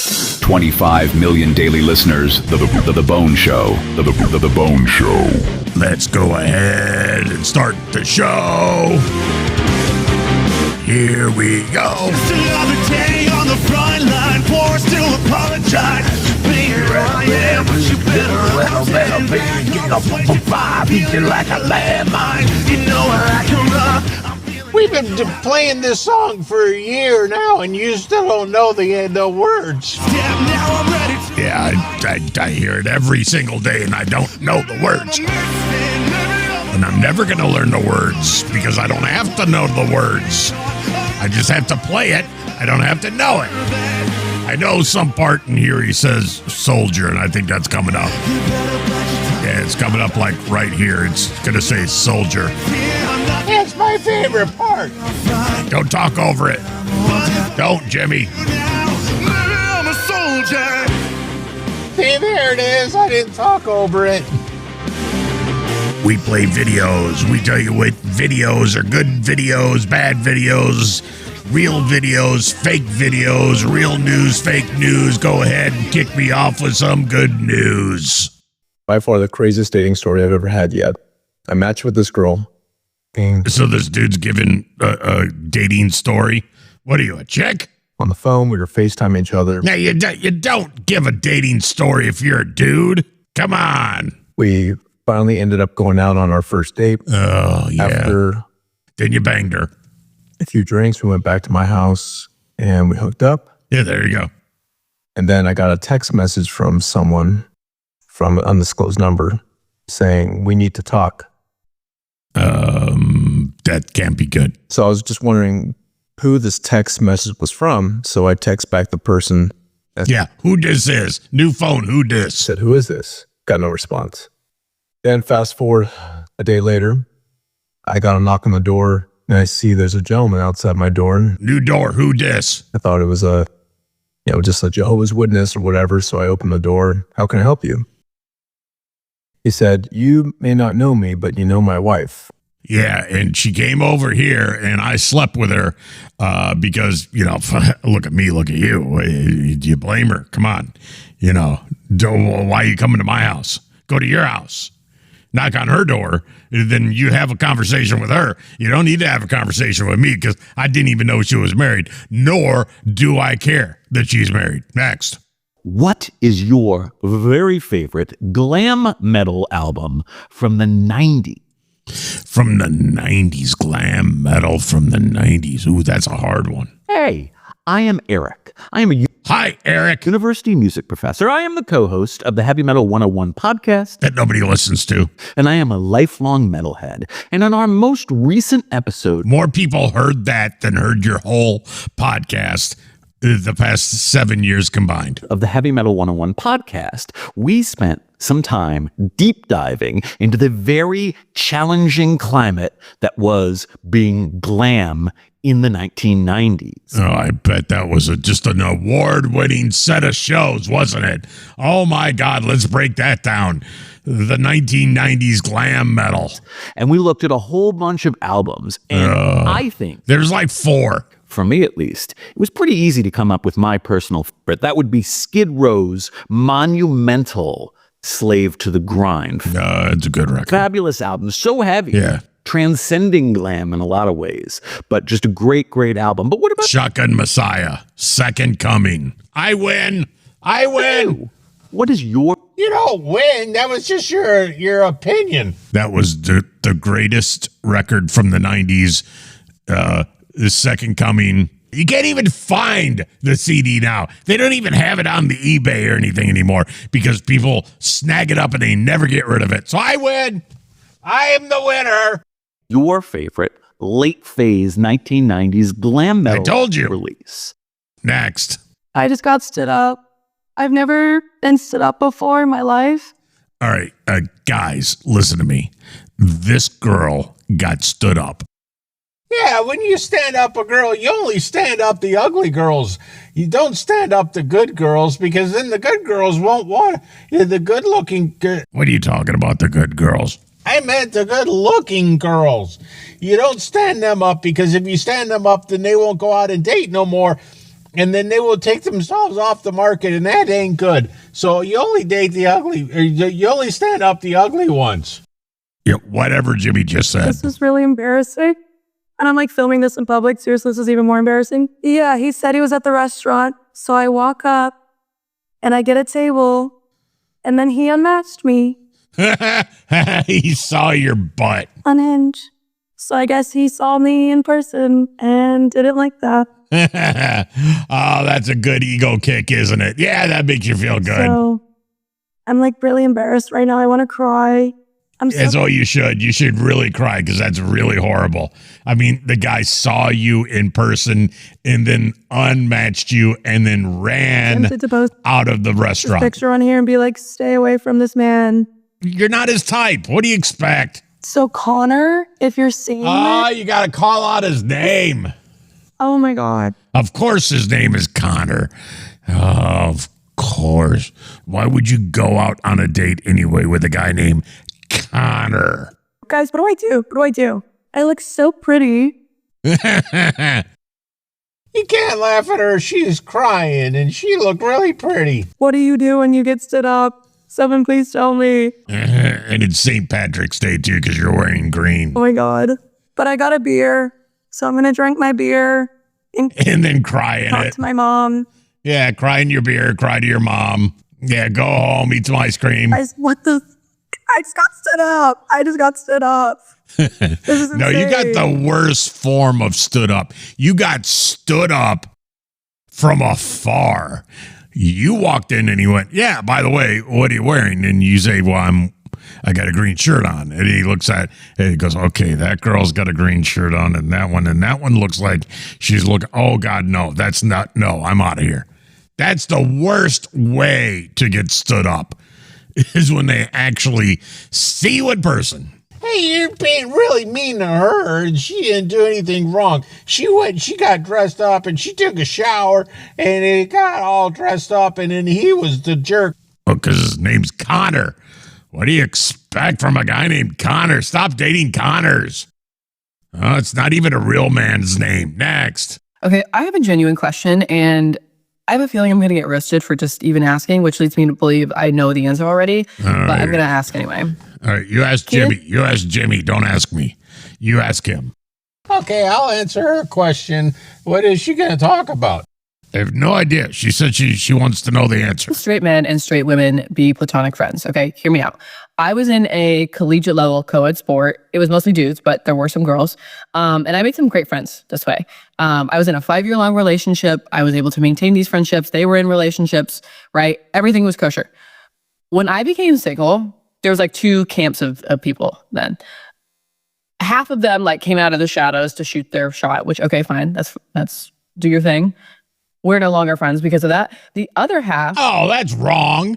25 million daily listeners. The Bone Show. The Bone Show. Let's go ahead and start the show. Here we go. Just another day on the front line, forced to apologize. Here I am, but you better beat you like a landmine. You know I can run. We've been playing this song for a year now, and you still don't know the words. Yeah, I hear it every single day, and I don't know the words. And I'm never going to learn the words because I don't have to know the words. I just have to play it. I don't have to know it. I know some part in here he says soldier, and I think that's coming up. Yeah, it's coming up like right here. It's going to say soldier. That's my favorite part. Don't talk over it. Don't, Jimmy. I'm a soldier. See, there it is. I didn't talk over it. We play videos. We tell you what videos are good videos, bad videos, real videos, fake videos, real news, fake news. Go ahead and kick me off with some good news. By far the craziest dating story I've ever had yet. I matched with this girl. So this dude's giving a dating story. What are you, a chick? On the phone, we were FaceTiming each other. Now, you don't give a dating story if you're a dude. Come on. We finally ended up going out on our first date. Oh, yeah. After Then you banged her. a few drinks, we went back to my house and we hooked up. Yeah, there you go. And then I got a text message from someone from an undisclosed number saying, we need to talk. That can't be good. So I was just wondering who this text message was from. So I text back the person that Yeah, who this is? New phone, who this? said, who is this? Got no response. Then fast forward a day later, I got a knock on the door and I see there's a gentleman outside my door. New door, who this? I thought it was just a Jehovah's Witness or whatever. So I opened the door. How can I help you? He said, you may not know me, but you know my wife. Yeah, and she came over here and I slept with her because, look at me, look at you. Do you blame her? Come on. Why are you coming to my house? Go to your house. Knock on her door. Then you have a conversation with her. You don't need to have a conversation with me because I didn't even know she was married, nor do I care that she's married. Next. What is your very favorite glam metal album from the 90s? From the 90s, glam metal from the 90s. Ooh, that's a hard one. Hey, I am Eric. I am a Hi, Eric. university music professor. I am the co-host of the Heavy Metal 101 podcast, That nobody listens to. and I am a lifelong metalhead. And on our most recent episode, More people heard that than heard your whole podcast the past 7 years combined. of the Heavy Metal 101 podcast, we spent some time deep diving into the very challenging climate that was being glam in the 1990s. Oh, I bet that was just an award-winning set of shows, wasn't it? Oh my God, let's break that down. The 1990s glam metal. And we looked at a whole bunch of albums, and I think, There's like 4. for me at least, it was pretty easy to come up with my personal favorite. That would be Skid Row's monumental Slave to the Grind. It's a good record. Fabulous album, so heavy. Yeah. Transcending glam in a lot of ways, but just a great, great album. But what about Shotgun Messiah, Second Coming. I win. what is your You don't win. That was just your opinion. That was the greatest record from the 90s. The Second Coming. You can't even find the CD now. They don't even have it on the eBay or anything anymore because people snag it up and they never get rid of it. So I win. I am the winner. your favorite late phase 1990s glam metal I told you. release? Next. I just got stood up. I've never been stood up before in my life. All right, guys, listen to me. This girl got stood up. Yeah, when you stand up a girl, you only stand up the ugly girls. You don't stand up the good girls because then the good girls won't want the good-looking. What are you talking about, the good girls? I meant the good-looking girls. You don't stand them up because if you stand them up, then they won't go out and date no more. and then they will take themselves off the market, and that ain't good. So you only date the ugly, or you only stand up the ugly ones. Yeah, whatever Jimmy just said. This is really embarrassing. And I'm like filming this in public. Seriously, this is even more embarrassing. Yeah, he said he was at the restaurant. So I walk up and I get a table and then he unmatched me. He saw your butt. Unhinged. So I guess he saw me in person and didn't like that. Oh, that's a good ego kick, isn't it? Yeah, that makes you feel good. So I'm like really embarrassed right now. I want to cry. That's all you should. You should really cry because that's really horrible. I mean, the guy saw you in person and then unmatched you and then ran tempted to post out of the restaurant. this picture on here and be like, stay away from this man. You're not his type. What do you expect? So Connor, if you're seeing Oh, it, you got to call out his name. oh my God. Of course his name is Connor. Oh, of course. Why would you go out on a date anyway with a guy named Connor? Guys, what do I do? What do I do? I look so pretty. You can't laugh at her. She's crying, and she looked really pretty. What do you do when you get stood up? Someone please tell me. And it's St. Patrick's Day too because you're wearing green. Oh my God. But I got a beer, so I'm going to drink my beer and then cry in talk it. to my mom. Yeah, cry in your beer, cry to your mom. Yeah, go home, eat some ice cream. Guys, what the? I just got stood up. I just got stood up. This is No, you got insane. the worst form of stood up. You got stood up from afar. You walked in and he went, yeah, by the way, what are you wearing? And you say, well, I got a green shirt on. And he looks at and he goes, okay, that girl's got a green shirt on and that one looks like she's looking, oh God, no, I'm out of here. That's the worst way to get stood up is when they actually see you in person. Hey, you're being really mean to her, and she didn't do anything wrong. She got dressed up, and she took a shower, and he got all dressed up, and then he was the jerk. Oh, because his name's Connor. What do you expect from a guy named Connor? Stop dating Connors. Oh, it's not even a real man's name. Next. Okay, I have a genuine question, and I have a feeling I'm going to get roasted for just even asking, which leads me to believe I know the answer already, but I'm going to ask anyway. All right, you ask Jimmy. You ask Jimmy. Don't ask me. You ask him. Okay, I'll answer her question. What is she going to talk about? I have no idea. She said she wants to know the answer. Straight men and straight women be platonic friends. Okay, hear me out. I was in a collegiate level co-ed sport. It was mostly dudes, but there were some girls. And I made some great friends this way. I was in a 5-year long relationship. I was able to maintain these friendships. They were in relationships, right? Everything was kosher. When I became single, there was like 2 camps of people then. Half of them like came out of the shadows to shoot their shot, which, okay, fine. That's do your thing. We're no longer friends because of that. The other half. Oh, that's wrong.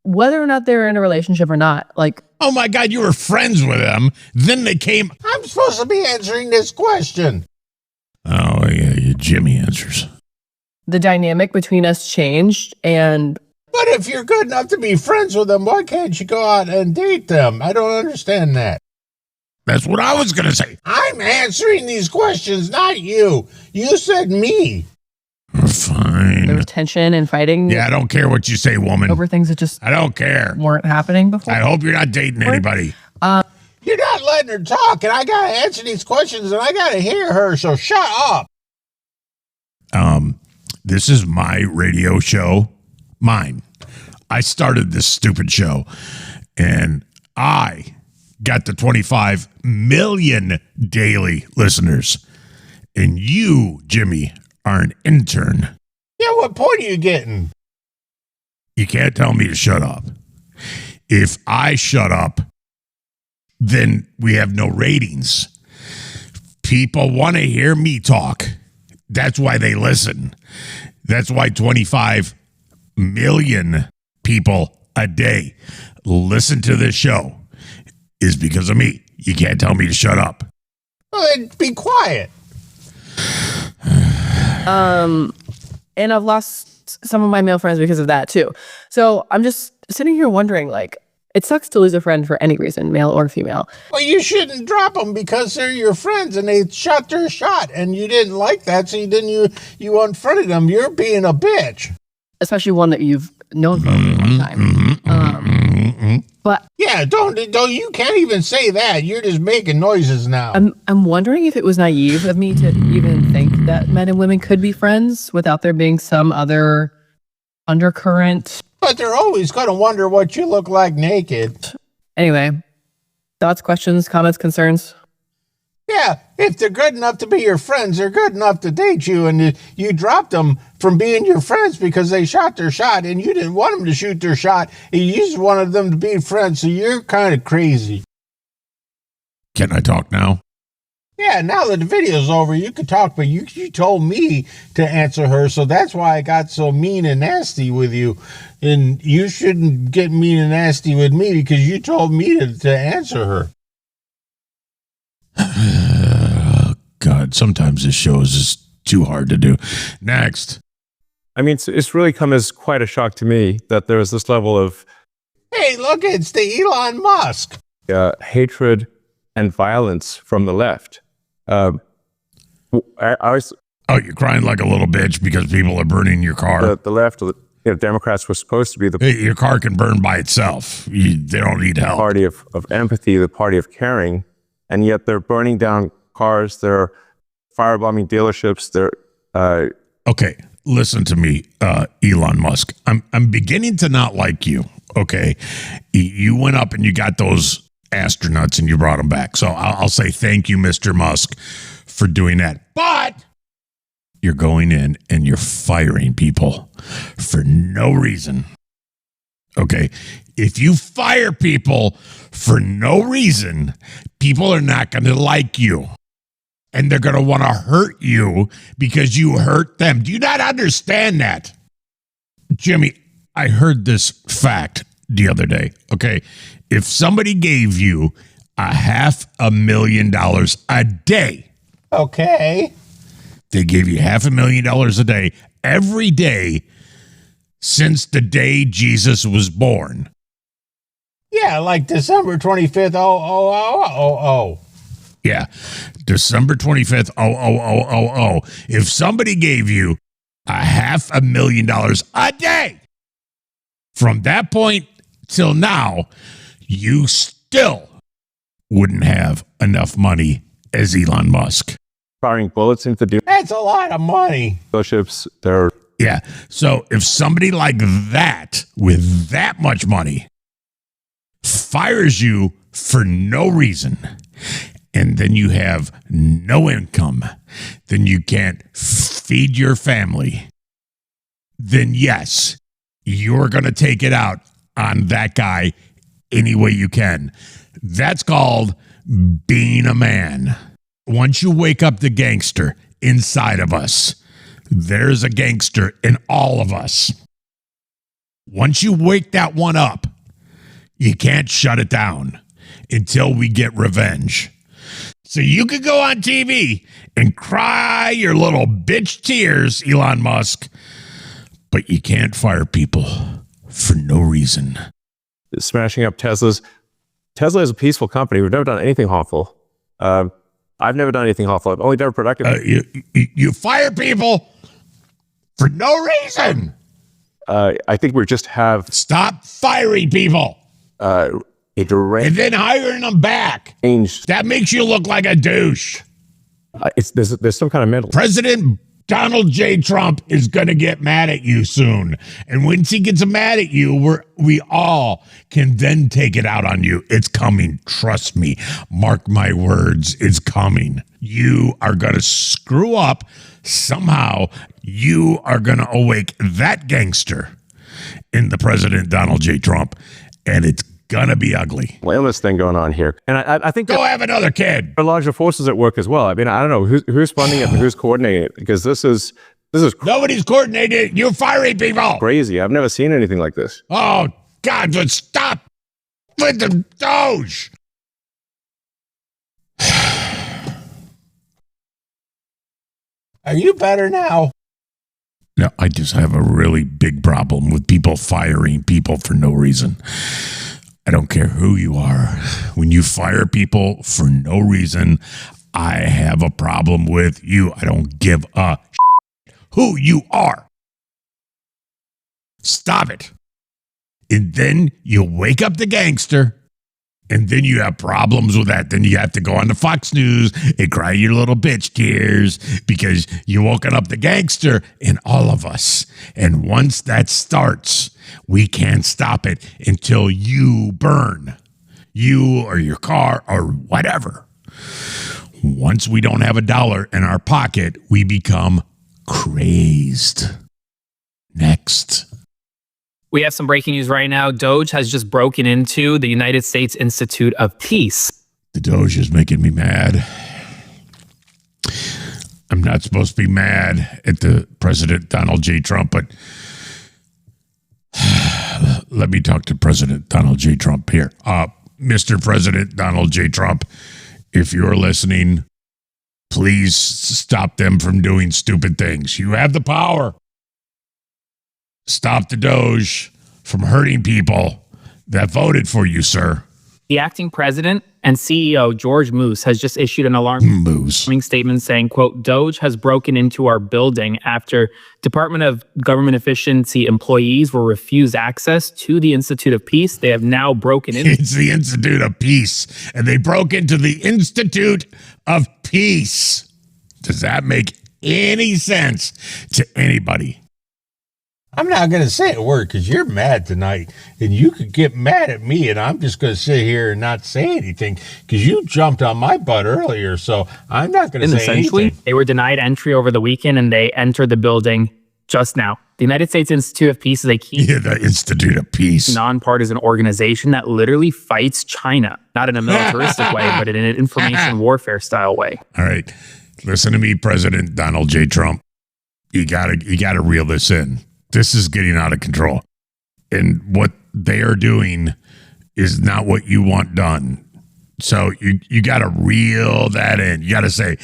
Whether or not they were in a relationship or not, like. Oh my God, you were friends with them. Then they came. I'm supposed to be answering this question. Oh, yeah, Jimmy answers. The dynamic between us changed and. But if you're good enough to be friends with them, why can't you go out and date them? I don't understand that. That's what I was going to say. I'm answering these questions, not you. You said me. Fine. There was tension and fighting. Yeah, I don't care what you say, woman. Over things that just I don't care. weren't happening before. I hope you're not dating anybody. You're not letting her talk, and I got to answer these questions, and I got to hear her, so shut up. This is my radio show. Mine. I started this stupid show, and I got the 25 million daily listeners. And you, Jimmy, are an intern. Yeah, what point are you getting? You can't tell me to shut up. If I shut up, then we have no ratings. People want to hear me talk. That's why they listen. That's why 25 million people a day listen to this show is because of me. You can't tell me to shut up. Well, then be quiet. And I've lost some of my male friends because of that too. So I'm just sitting here wondering, like, It sucks to lose a friend for any reason, male or female. Well, you shouldn't drop them because they're your friends and they shot their shot and you didn't like that, so you unfriended them. You're being a bitch. Especially one that you've known for a long time. But yeah, don't you can't even say that. You're just making noises now. I'm wondering if it was naive of me to even think that men and women could be friends without there being some other undercurrent. But they're always going to wonder what you look like naked. Anyway, thoughts, questions, comments, concerns? Yeah, if they're good enough to be your friends, they're good enough to date you, and you dropped them from being your friends because they shot their shot, and you didn't want them to shoot their shot, and you just wanted them to be friends, so you're kind of crazy. Can I talk now? Yeah, now that the video's over, you can talk, but you told me to answer her, so that's why I got so mean and nasty with you. And you shouldn't get mean and nasty with me because you told me to answer her. God, sometimes this show is just too hard to do. Next. I mean, it's really come as quite a shock to me that there is this level of Hey, look, it's the Elon Musk. hatred and violence from the left. I was Oh, you're crying like a little bitch because people are burning your car. the left, Democrats were supposed to be the Hey, your car can burn by itself. They don't need help. party of empathy, the party of caring, and yet they're burning down cars, they're firebombing dealerships, they're Okay, listen to me, Elon Musk. I'm beginning to not like you. Okay, you went up and you got those astronauts and you brought them back. So I'll say thank you, Mr. Musk, for doing that. But you're going in and you're firing people for no reason. Okay, if you fire people for no reason, people are not going to like you. And they're going to want to hurt you because you hurt them. Do you not understand that? Jimmy, I heard this fact the other day. Okay, if somebody gave you $500,000 a day, Okay. they gave you $500,000 a day every day since the day Jesus was born. Yeah, like December 25th, oh. Yeah, December 25th, If somebody gave you $500,000 a day from that point till now, you still wouldn't have enough money as Elon Musk. firing bullets into That's a lot of money. dealerships. They're Yeah, so if somebody like that with that much money fires you for no reason, and then you have no income, then you can't feed your family, then yes, you're going to take it out on that guy any way you can. That's called being a man. Once you wake up the gangster inside of us, there's a gangster in all of us. Once you wake that one up, you can't shut it down until we get revenge. So you could go on TV and cry your little bitch tears, Elon Musk, but you can't fire people for no reason. smashing up Teslas. Tesla is a peaceful company. We've never done anything harmful. I've never done anything harmful. I've only done productive. You fire people for no reason. I think we just have Stop firing people a and deranged. then hiring them back. That makes you look like a douche. There's some kind of mental. President Donald J. Trump is going to get mad at you soon. And once he gets mad at you, we all can then take it out on you. It's coming. Trust me. Mark my words. It's coming. You are going to screw up. Somehow, you are going to awake that gangster in the President Donald J. Trump. And it's going to be ugly. Illness thing going on here. And I think Go have another kid. there are larger forces at work as well. I mean, I don't know who's funding it and who's coordinating it, because this is Nobody's coordinated. You're firing people. crazy. I've never seen anything like this. Oh, God, but stop with the Doge. Are you better now? No, I just have a really big problem with people firing people for no reason. I don't care who you are. When you fire people for no reason, I have a problem with you. I don't give a who you are. Stop it. And then you wake up the gangster, and then you have problems with that. Then you have to go on to Fox News and cry your little bitch tears because you woken up the gangster in all of us. And once that starts, we can't stop it until you burn. You or your car or whatever. Once we don't have $1 in our pocket, we become crazed. Next. We have some breaking news right now. Doge has just broken into the United States Institute of Peace. The Doge is making me mad. I'm not supposed to be mad at the President Donald J. Trump, but let me talk to President Donald J. Trump here. Mr. President Donald J. Trump, if you're listening, please stop them from doing stupid things. You have the power. Stop the Doge from hurting people that voted for you, sir. The acting president and CEO, George Moose, has just issued an alarming statement saying, quote, Doge has broken into our building after Department of Government Efficiency employees were refused access to the Institute of Peace. They have now broken in. It's the Institute of Peace, and they broke into the Institute of Peace. Does that make any sense to anybody? I'm not going to say a word because you're mad tonight, and you could get mad at me, and I'm just going to sit here and not say anything because you jumped on my butt earlier, so I'm not going to say anything. They were denied entry over the weekend, and they entered the building just now. The United States Institute of Peace is a key the Institute of Peace, nonpartisan organization that literally fights China, not in a militaristic way, but in an information warfare style way. All right, listen to me, President Donald J. Trump. You gotta reel this in. This is getting out of control. And what they are doing is not what you want done. So you got to reel that in. You got to say,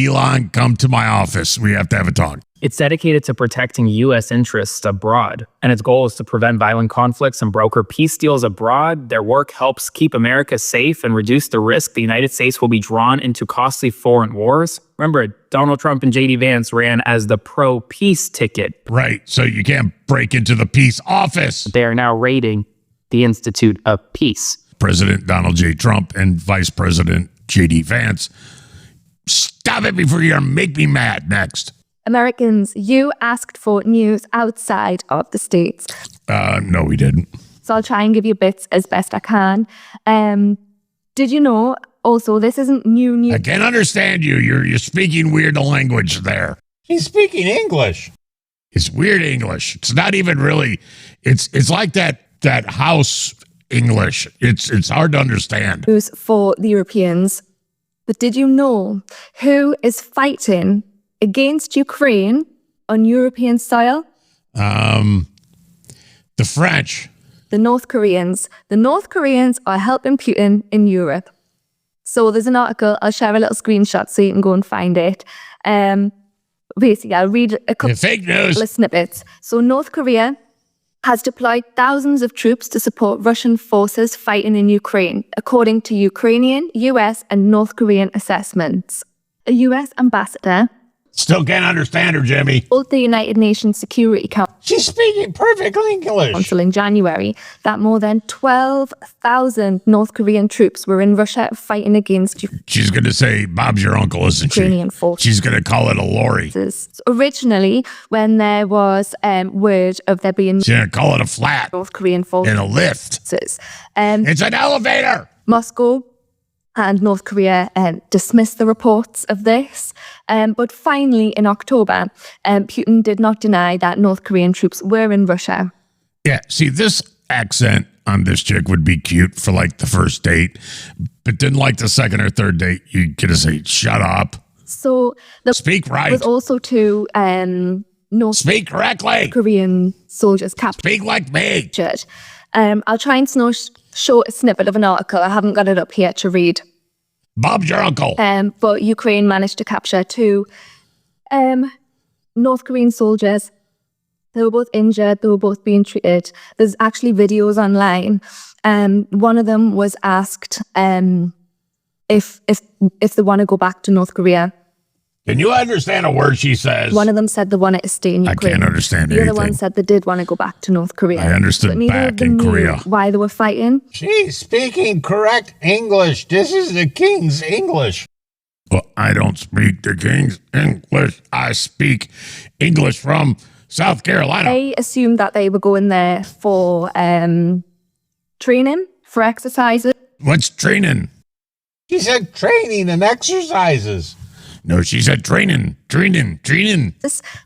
Elon, come to my office. We have to have a talk. It's dedicated to protecting U.S. interests abroad, and its goal is to prevent violent conflicts and broker peace deals abroad. Their work helps keep America safe and reduce the risk the United States will be drawn into costly foreign wars. Remember, Donald Trump and J.D. Vance ran as the pro-peace ticket. Right, so you can't break into the peace office. They are now raiding the Institute of Peace. President Donald J. Trump and Vice President J.D. Vance, stop it before you make me mad. Next. Americans, you asked for news outside of the States. No, we didn't. So I'll try and give you bits as best I can. Did you know, also, this isn't new news. I can't understand you. You're speaking weird language there. He's speaking English. It's weird English. It's not even really, it's like that house English. It's hard to understand. News for the Europeans. But did you know who is fighting against Ukraine on European soil? The French. The North Koreans. The North Koreans are helping Putin in Europe. So there's an article, I'll share a little screenshot so you can go and find it. Basically, I'll read a couple fake news. of snippets. So North Korea has deployed thousands of troops to support Russian forces fighting in Ukraine, according to Ukrainian, US, and North Korean assessments. A US ambassador Still can't understand her, Jimmy. told the United Nations Security Council She's speaking perfect English. in January that more than 12,000 North Korean troops were in Russia fighting against She's going to say Bob's your uncle, isn't she? Ukrainian forces. She's going to call it a lorry. Originally, when there was word of there being She's going to call it a flat North Korean forces, and a lift. It's an elevator. Moscow and North Korea dismissed the reports of this. But finally, in October, Putin did not deny that North Korean troops were in Russia. Yeah, see, this accent on this chick would be cute for like the first date, but then like the second or third date, you get to say, shut up. So the Speak right. was also to North Speak correctly. Korean soldiers captured. Speak like me. I'll try and show a snippet of an article. I haven't got it up here to read. Bob's your uncle. But Ukraine managed to capture two North Korean soldiers. They were both injured. They were both being treated. There's actually videos online. One of them was asked if they want to go back to North Korea. Can you understand a word she says? One of them said they wanted to stay in Ukraine. I can't understand the anything. other one said they did want to go back to North Korea. I understood But neither back of them in knew Korea. why they were fighting. She's speaking correct English. This is the king's English. Well, I don't speak the king's English. I speak English from South Carolina. They assumed that they were going there for training, for exercises. What's training? She said training and exercises. No, she said training.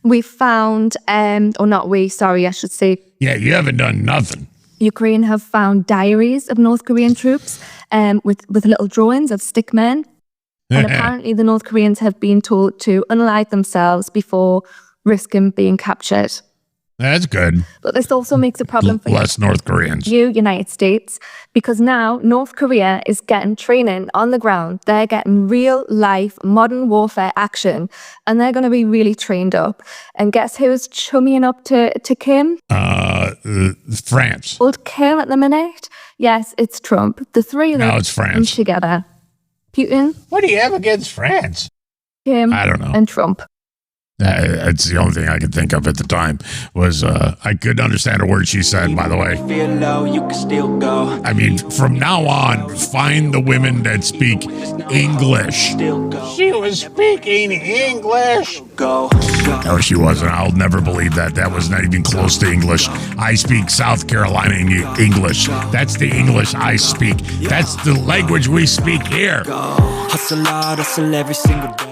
We found, or not we, sorry, I should say, Yeah, you haven't done nothing. Ukraine have found diaries of North Korean troops with little drawings of stick men. And apparently the North Koreans have been told to unalive themselves before risking being captured. That's good. But this also makes a problem for Less North Koreans. you, United States, because now North Korea is getting training on the ground. They're getting real life modern warfare action, and they're going to be really trained up. And guess who's chummying up to Kim? France. Old Kim at the minute? Yes, it's Trump. The three of them No, it's France. together. Putin, What do you have against France? Kim, I don't know. and Trump. That's the only thing I could think of at the time was I couldn't understand a word she said, by the way. Feel low, you can still go. I mean, from now on, find the women that speak English. Still go. She was speaking English. Go. No, she wasn't. I'll never believe that. That was not even close to English. I speak South Carolina English. That's the English I speak. That's the language we speak here. Hustle hard, hustle every single day.